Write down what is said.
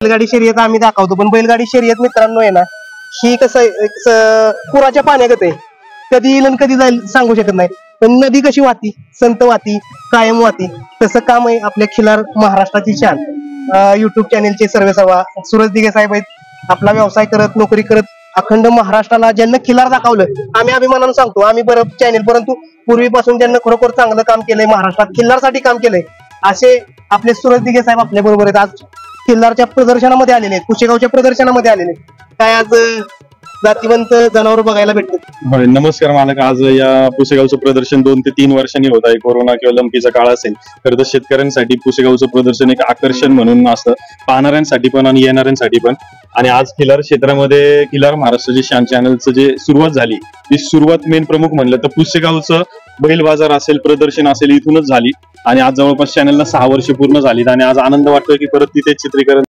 बैलगाडी शर्यत आम्ही दाखवतो, पण बैलगाडी शर्यत मित्रांनो आहे ना, ही कसं पुराच्या पाण्यागत आहे. कधी येईल आणि कधी जाईल सांगू शकत नाही. पण नदी कशी वाहती, संत वाहती, कायम वाहती, तसं काम आहे आपल्या खिलार महाराष्ट्राची शान युट्यूब चॅनेलचे सर्वेसर्वा सूरज दिघे साहेब आहेत. आपला व्यवसाय करत, नोकरी करत, अखंड महाराष्ट्राला ज्यांना खिलार दाखवलं, आम्ही अभिमानानं सांगतो आम्ही बरं चॅनेल, परंतु पूर्वीपासून ज्यांना खरोखर चांगलं काम केलंय, महाराष्ट्रात खिल्लारसाठी काम केलंय, असे आपले सूरज दिघे साहेब आपल्या बरोबर आहेत. आज खिल्लारच्या प्रदर्शनामध्ये आलेले आहेत, कुशेगावच्या प्रदर्शनामध्ये आलेले आहेत. काय आज जातीवंत जनावर बघायला भेटतात. नमस्कार मालक. आज या पुसेगावचं प्रदर्शन 2 ते 3 वर्षांनी होत आहे. कोरोना किंवा लंपीचा काळ असेल तर शेतकऱ्यांसाठी पुसेगावचं प्रदर्शन एक आकर्षण म्हणून असतं, पाहणाऱ्यांसाठी पण आणि येणाऱ्यांसाठी पण. आणि आज खिलार क्षेत्रामध्ये खिलार महाराष्ट्राची शान चॅनलचं जे सुरुवात झाली, ती सुरुवात मेन प्रमुख म्हणलं तर पुसेगावचं बैल बाजार असेल, प्रदर्शन असेल, इथूनच झाली. आणि आज जवळपास चॅनलला 6 वर्ष पूर्ण झालीत आणि आज आनंद वाटतोय की परत तिथे चित्रीकरण